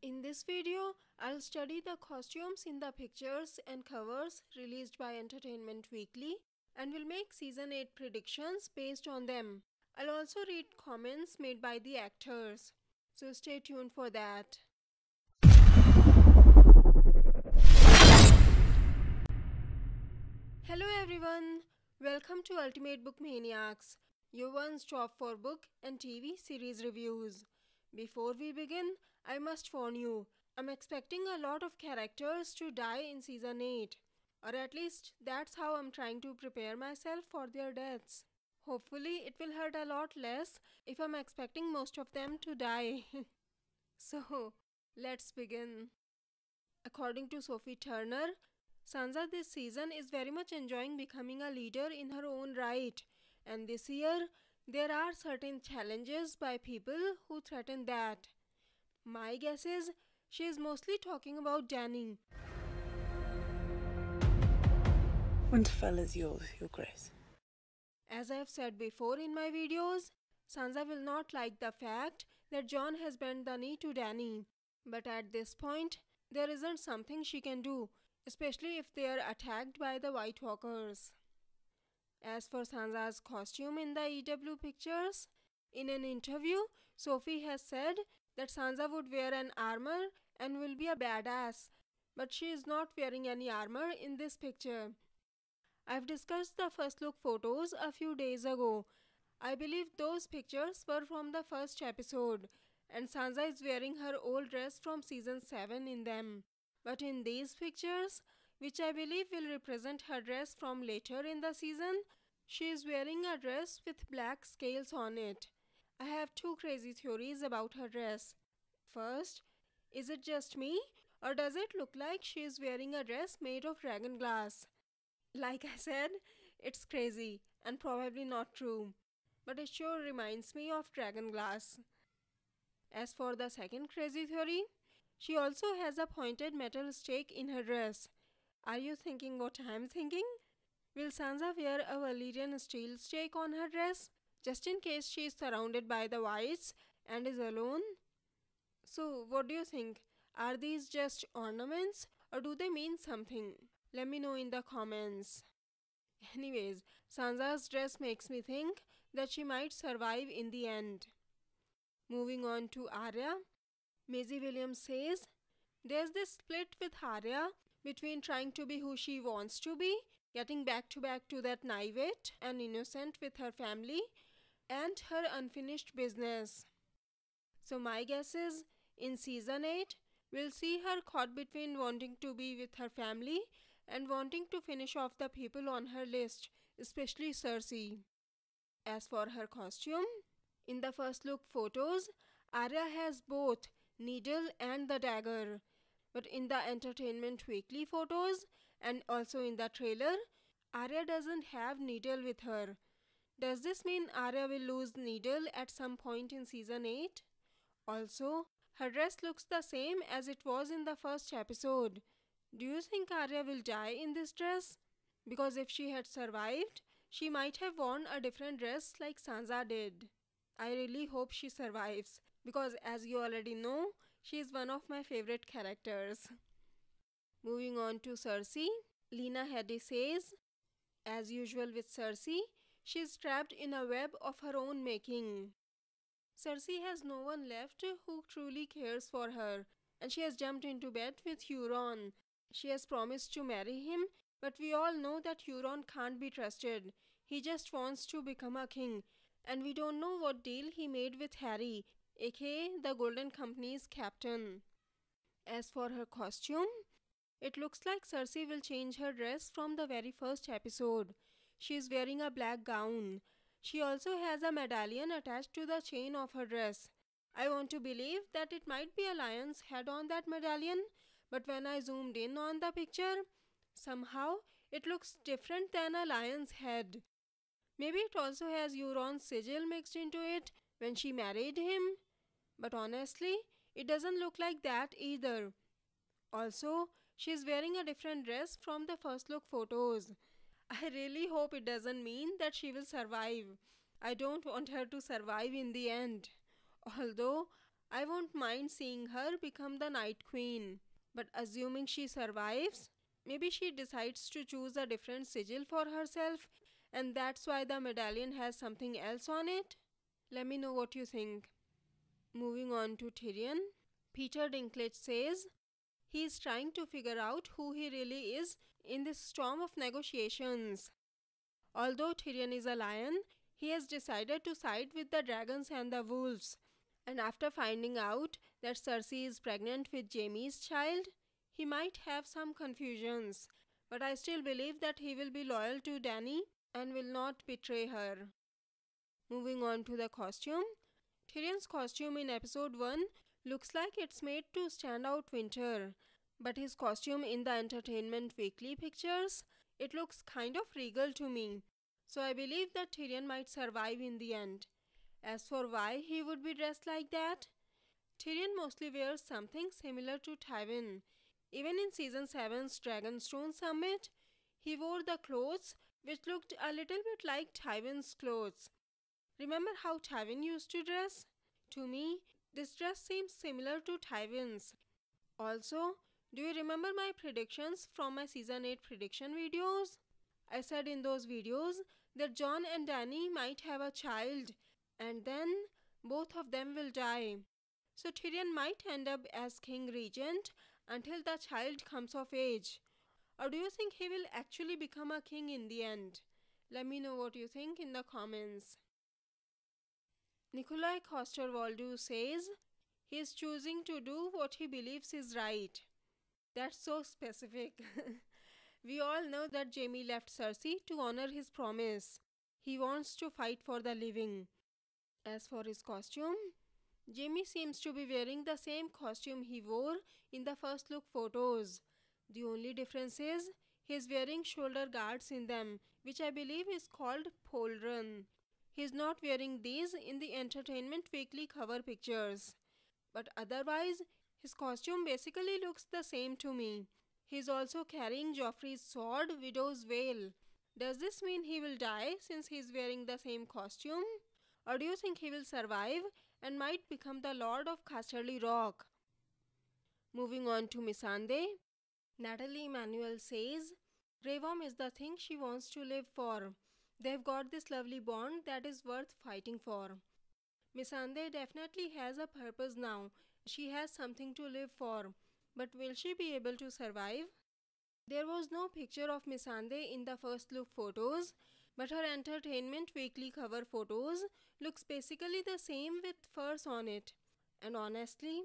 In this video, I'll study the costumes in the pictures and covers released by Entertainment Weekly and will make season 8 predictions based on them. I'll also read comments made by the actors, so stay tuned for that. Hello everyone, welcome to Ultimate Book Maniacs, your one stop for book and TV series reviews. Before we begin, I must warn you, I'm expecting a lot of characters to die in season 8, or at least that's how I'm trying to prepare myself for their deaths. Hopefully, it will hurt a lot less if I'm expecting most of them to die. So, let's begin. According to Sophie Turner, Sansa this season is very much enjoying becoming a leader in her own right, and this year there are certain challenges by people who threaten that. My guess is she is mostly talking about Dany. Winterfell is yours, Your Grace. As I have said before in my videos, Sansa will not like the fact that Jon has bent the knee to Dany. But at this point, there isn't something she can do, especially if they are attacked by the White Walkers. As for Sansa's costume in the EW pictures, in an interview, Sophie has said that Sansa would wear an armor and will be a badass, but she is not wearing any armor in this picture. I've discussed the first look photos a few days ago. I believe those pictures were from the first episode, and Sansa is wearing her old dress from season 7 in them. But in these pictures, which I believe will represent her dress from later in the season, she is wearing a dress with black scales on it. I have two crazy theories about her dress. First, is it just me, or does it look like she is wearing a dress made of dragon glass? Like I said, it's crazy and probably not true, but it sure reminds me of dragon glass. As for the second crazy theory, she also has a pointed metal stake in her dress. Are you thinking what I'm thinking? Will Sansa wear a Valyrian steel stake on her dress, just in case she is surrounded by the Whites and is alone? So, what do you think? Are these just ornaments or do they mean something? Let me know in the comments. Anyways, Sansa's dress makes me think that she might survive in the end. Moving on to Arya, Maisie Williams says, there's this split with Arya between trying to be who she wants to be, getting back to that naivete and innocent with her family, and her unfinished business. So my guess is, in season 8, we'll see her caught between wanting to be with her family and wanting to finish off the people on her list, especially Cersei. As for her costume, in the first look photos, Arya has both needle and the dagger. But in the Entertainment Weekly photos and also in the trailer, Arya doesn't have needle with her. Does this mean Arya will lose needle at some point in season 8? Also, her dress looks the same as it was in the first episode. Do you think Arya will die in this dress? Because if she had survived, she might have worn a different dress like Sansa did. I really hope she survives, because as you already know, she is one of my favorite characters. Moving on to Cersei, Lena Headey says, as usual with Cersei, she is trapped in a web of her own making. Cersei has no one left who truly cares for her, and she has jumped into bed with Euron. She has promised to marry him, but we all know that Euron can't be trusted. He just wants to become a king, and we don't know what deal he made with Harry, aka the Golden Company's captain. As for her costume, it looks like Cersei will change her dress from the very first episode. She is wearing a black gown. She also has a medallion attached to the chain of her dress. I want to believe that it might be a lion's head on that medallion, but when I zoomed in on the picture, somehow it looks different than a lion's head. Maybe it also has Euron's sigil mixed into it when she married him, but honestly, it doesn't look like that either. Also, she's wearing a different dress from the first look photos. I really hope it doesn't mean that she will survive. I don't want her to survive in the end. Although, I won't mind seeing her become the Night Queen. But assuming she survives, maybe she decides to choose a different sigil for herself, and that's why the medallion has something else on it. Let me know what you think. Moving on to Tyrion. Peter Dinklage says he is trying to figure out who he really is in this storm of negotiations. Although Tyrion is a lion, he has decided to side with the dragons and the wolves. And after finding out that Cersei is pregnant with Jaime's child, he might have some confusions. But I still believe that he will be loyal to Dany and will not betray her. Moving on to the costume. Tyrion's costume in episode 1 looks like it's made to stand out winter. But his costume in the Entertainment Weekly pictures, it looks kind of regal to me. So I believe that Tyrion might survive in the end. As for why he would be dressed like that, Tyrion mostly wears something similar to Tywin. Even in season 7's Dragonstone Summit, he wore the clothes which looked a little bit like Tywin's clothes. Remember how Tywin used to dress? To me, this dress seems similar to Tywin's. Also, do you remember my predictions from my season 8 prediction videos? I said in those videos that Jon and Dany might have a child, and then both of them will die. So Tyrion might end up as King Regent until the child comes of age. Or do you think he will actually become a king in the end? Let me know what you think in the comments. Nikolai Coster-Waldau says he is choosing to do what he believes is right. That's so specific. We all know that Jaime left Cersei to honor his promise. He wants to fight for the living. As for his costume, Jaime seems to be wearing the same costume he wore in the first look photos. The only difference is he is wearing shoulder guards in them, which I believe is called pauldron. He is not wearing these in the Entertainment Weekly cover pictures. But otherwise, his costume basically looks the same to me. He is also carrying Joffrey's sword, Widow's Veil. Does this mean he will die since he is wearing the same costume? Or do you think he will survive and might become the Lord of Casterly Rock? Moving on to Missandei, Natalie Emmanuel says, Grey Worm is the thing she wants to live for. They've got this lovely bond that is worth fighting for. Missandei definitely has a purpose now. She has something to live for. But will she be able to survive? There was no picture of Missandei in the first look photos, but her Entertainment Weekly cover photos looks basically the same with furs on it. And honestly,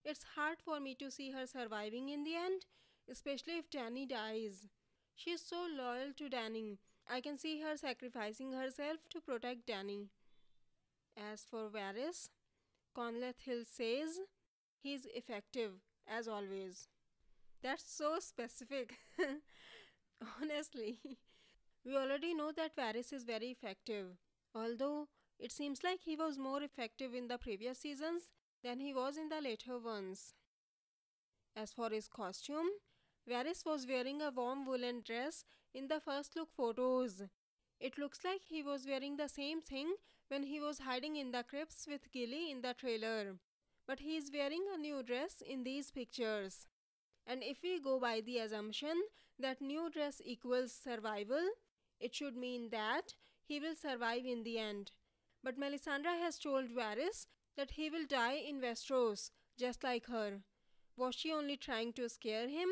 it's hard for me to see her surviving in the end, especially if Dany dies. She is so loyal to Dany. I can see her sacrificing herself to protect Dany. As for Varys, Conleth Hill says he's effective, as always. That's so specific. Honestly, we already know that Varys is very effective, although it seems like he was more effective in the previous seasons than he was in the later ones. As for his costume, Varys was wearing a warm woolen dress in the first look photos. It looks like he was wearing the same thing when he was hiding in the crypts with Gilly in the trailer. But he is wearing a new dress in these pictures. And if we go by the assumption that new dress equals survival, it should mean that he will survive in the end. But Melisandre has told Varys that he will die in Westeros, just like her. Was she only trying to scare him?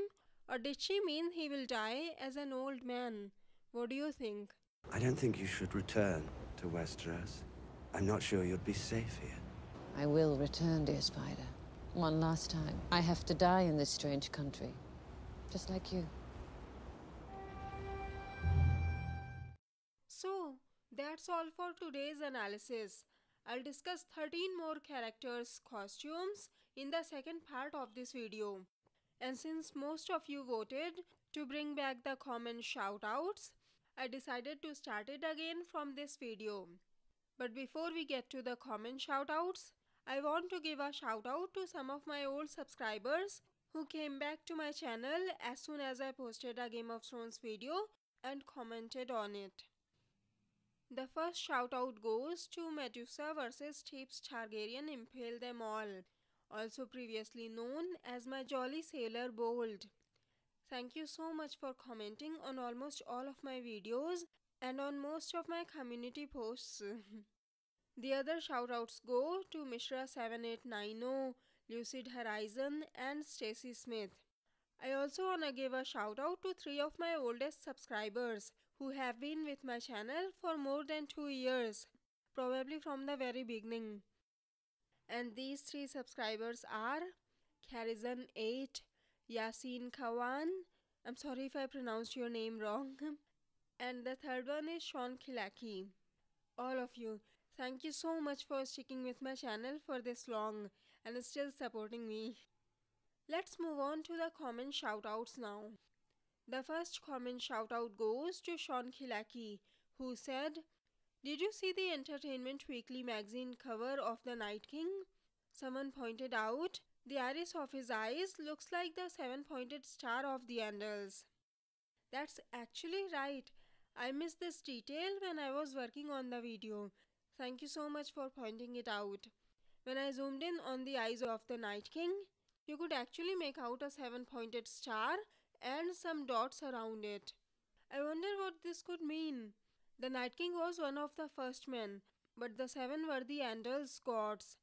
Or did she mean he will die as an old man? What do you think? I don't think you should return to Westeros. I'm not sure you'd be safe here. I will return, dear Spider. One last time. I have to die in this strange country. Just like you. So, that's all for today's analysis. I'll discuss 13 more characters' costumes in the second part of this video. And since most of you voted to bring back the comment shoutouts, I decided to start it again from this video. But before we get to the comment shoutouts, I want to give a shoutout to some of my old subscribers who came back to my channel as soon as I posted a Game of Thrones video and commented on it. The first shoutout goes to Medusa vs Thebes Targaryen Impale Them All. also previously known as my Jolly Sailor Bold. Thank you so much for commenting on almost all of my videos and on most of my community posts. The other shoutouts go to Mishra7890, Lucid Horizon and Stacy Smith. I also wanna give a shout out to 3 of my oldest subscribers who have been with my channel for more than 2 years, probably from the very beginning. And these 3 subscribers are Karizan8, Yasin Khawan, I'm sorry if I pronounced your name wrong, and the third one is Sean Kilaki. All of you, thank you so much for sticking with my channel for this long and still supporting me. Let's move on to the comment shoutouts now. The first comment shoutout goes to Sean Kilaki, who said, "Did you see the Entertainment Weekly magazine cover of the Night King? Someone pointed out the iris of his eyes looks like the 7-pointed star of the Andals." That's actually right. I missed this detail when I was working on the video. Thank you so much for pointing it out. When I zoomed in on the eyes of the Night King, you could actually make out a 7-pointed star and some dots around it. I wonder what this could mean. The Night King was one of the first men, but the 7 were the Andals gods.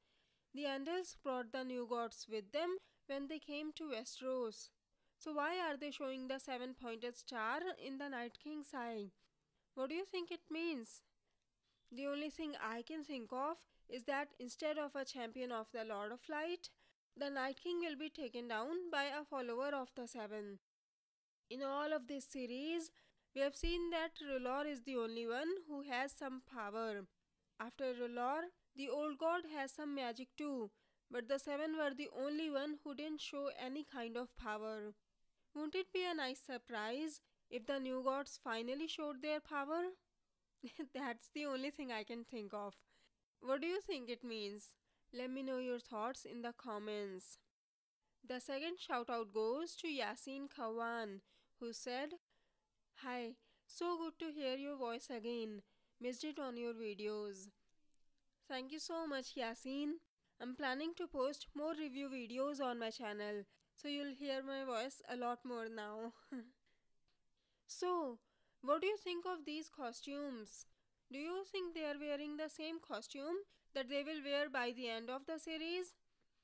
The Andals brought the new gods with them when they came to Westeros. So why are they showing the 7-pointed star in the Night King's eye? What do you think it means? The only thing I can think of is that instead of a champion of the Lord of Light, the Night King will be taken down by a follower of the 7. In all of this series, we have seen that R'hllor is the only one who has some power. After R'hllor, the old god has some magic too, but the 7 were the only one who didn't show any kind of power. Won't it be a nice surprise if the new gods finally showed their power? That's the only thing I can think of. What do you think it means? Let me know your thoughts in the comments. The second shoutout goes to Yasin Khawan, who said, "Hi, so good to hear your voice again. Missed it on your videos." Thank you so much, Yasin. I'm planning to post more review videos on my channel, so you'll hear my voice a lot more now. So, what do you think of these costumes? Do you think they are wearing the same costume that they will wear by the end of the series?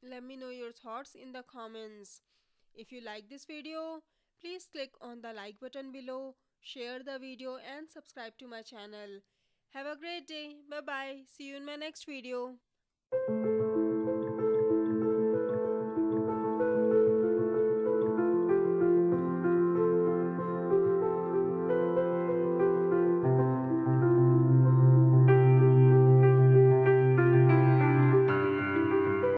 Let me know your thoughts in the comments. If you like this video, please click on the like button below, share the video and subscribe to my channel. Have a great day. Bye bye. See you in my next video.